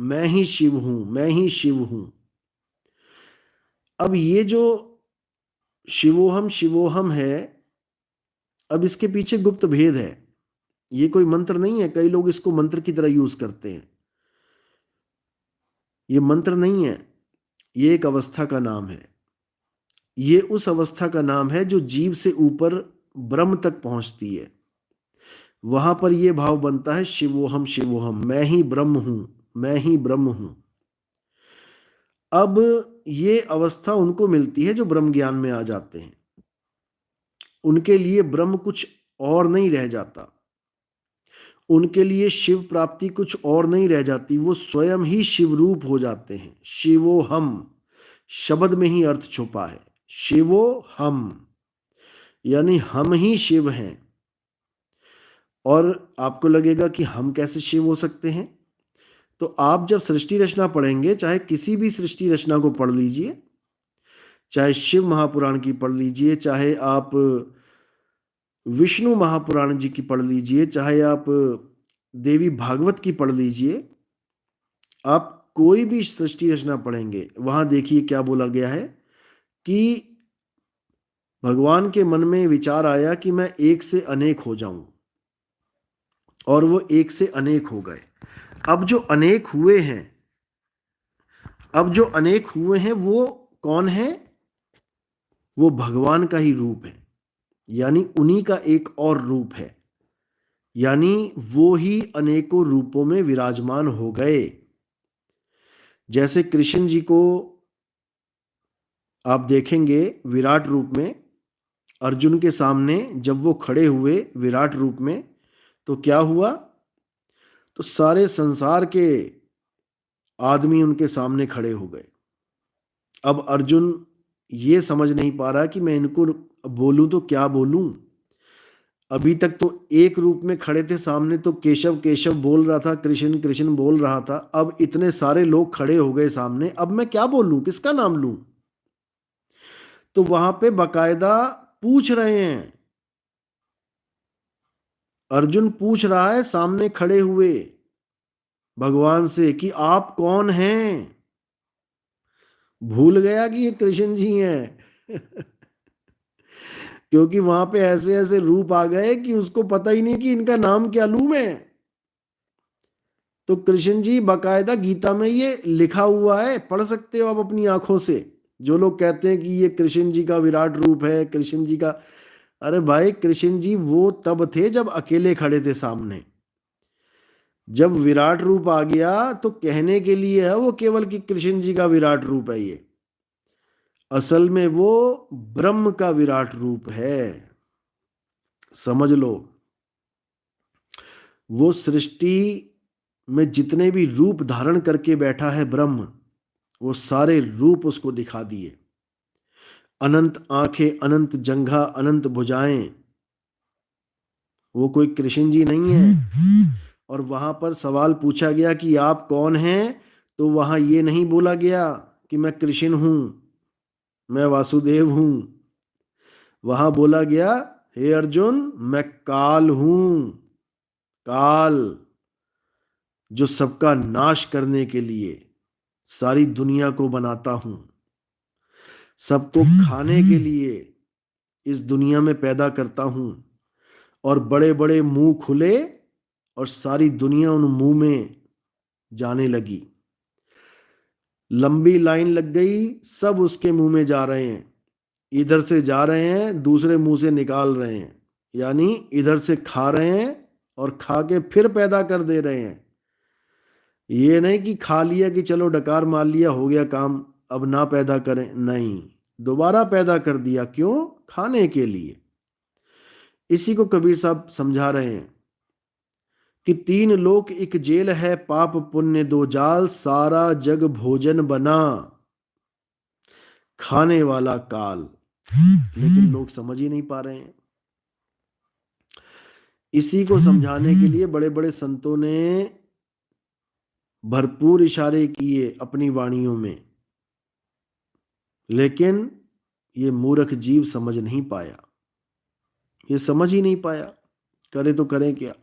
मैं ही शिव हूं, मैं ही शिव हूं। अब ये जो शिवोहम शिवोहम है, अब इसके पीछे गुप्त भेद है। ये कोई मंत्र नहीं है, कई लोग इसको मंत्र की तरह यूज करते हैं। ये मंत्र नहीं है, ये एक अवस्था का नाम है। ये उस अवस्था का नाम है जो जीव से ऊपर ब्रह्म तक पहुंचती है। वहां पर यह भाव बनता है शिवोहम शिवोहम, मैं ही ब्रह्म हूं, मैं ही ब्रह्म हूं। अब ये अवस्था उनको मिलती है जो ब्रह्म ज्ञान में आ जाते हैं। उनके लिए ब्रह्म कुछ और नहीं रह जाता, उनके लिए शिव प्राप्ति कुछ और नहीं रह जाती, वो स्वयं ही शिव रूप हो जाते हैं। शिवो हम शब्द में ही अर्थ छुपा है। शिवो हम यानी हम ही शिव हैं। और आपको लगेगा कि हम कैसे शिव हो सकते हैं? तो आप जब सृष्टि रचना पढ़ेंगे, चाहे किसी भी सृष्टि रचना को पढ़ लीजिए, चाहे शिव महापुराण की पढ़ लीजिए, चाहे आप विष्णु महापुराण जी की पढ़ लीजिए, चाहे आप देवी भागवत की पढ़ लीजिए, आप कोई भी सृष्टि रचना पढ़ेंगे, वहां देखिए क्या बोला गया है कि भगवान के मन में विचार आया कि मैं एक से अनेक हो जाऊं, और वो एक से अनेक हो गए। अब जो अनेक हुए हैं, अब जो अनेक हुए हैं वो कौन है? वो भगवान का ही रूप है, यानी उन्हीं का एक और रूप है, यानी वो ही अनेकों रूपों में विराजमान हो गए। जैसे कृष्ण जी को आप देखेंगे विराट रूप में, अर्जुन के सामने जब वो खड़े हुए विराट रूप में, तो क्या हुआ? तो सारे संसार के आदमी उनके सामने खड़े हो गए। अब अर्जुन ये समझ नहीं पा रहा कि मैं इनको बोलूं तो क्या बोलूं। अभी तक तो एक रूप में खड़े थे सामने, तो केशव केशव बोल रहा था, कृष्ण कृष्ण बोल रहा था। अब इतने सारे लोग खड़े हो गए सामने, अब मैं क्या बोलूं, किसका नाम लूं? तो वहां पे बकायदा पूछ रहे हैं, अर्जुन पूछ रहा है सामने खड़े हुए भगवान से कि आप कौन हैं? भूल गया कि ये कृष्ण जी हैं। क्योंकि वहां पे ऐसे ऐसे रूप आ गए कि उसको पता ही नहीं कि इनका नाम क्या लूं मैं। तो कृष्ण जी बकायदा गीता में ये लिखा हुआ है, पढ़ सकते हो आप अपनी आंखों से। जो लोग कहते हैं कि ये कृष्ण जी का विराट रूप है, कृष्ण जी का, अरे भाई कृष्ण जी वो तब थे जब अकेले खड़े थे सामने। जब विराट रूप आ गया तो कहने के लिए है वो केवल कि कृष्ण जी का विराट रूप है ये, असल में वो ब्रह्म का विराट रूप है। समझ लो, वो सृष्टि में जितने भी रूप धारण करके बैठा है ब्रह्म, वो सारे रूप उसको दिखा दिए। अनंत आंखें, अनंत जंघा, अनंत भुजाएं, वो कोई कृष्ण जी नहीं है। और वहां पर सवाल पूछा गया कि आप कौन हैं, तो वहां ये नहीं बोला गया कि मैं कृष्ण हूं, मैं वासुदेव हूं। वहां बोला गया, हे अर्जुन मैं काल हूं, काल, जो सबका नाश करने के लिए सारी दुनिया को बनाता हूं, सबको खाने के लिए इस दुनिया में पैदा करता हूं। और बड़े बड़े मुंह खुले और सारी दुनिया उन मुंह में जाने लगी। लंबी लाइन लग गई, सब उसके मुंह में जा रहे हैं। इधर से जा रहे हैं, दूसरे मुंह से निकाल रहे हैं, यानी इधर से खा रहे हैं और खा के फिर पैदा कर दे रहे हैं। ये नहीं कि खा लिया कि चलो डकार मार लिया हो गया काम, अब ना पैदा करें, नहीं, दोबारा पैदा कर दिया। क्यों? खाने के लिए। इसी को कबीर साहब समझा रहे हैं कि तीन लोक एक जेल है, पाप पुण्य दो जाल, सारा जग भोजन बना, खाने वाला काल। लेकिन लोग समझ ही नहीं पा रहे हैं। इसी को समझाने के लिए बड़े बड़े संतों ने भरपूर इशारे किए अपनी वाणियों में, लेकिन ये मूर्ख जीव समझ नहीं पाया, ये समझ ही नहीं पाया, करे तो करें क्या।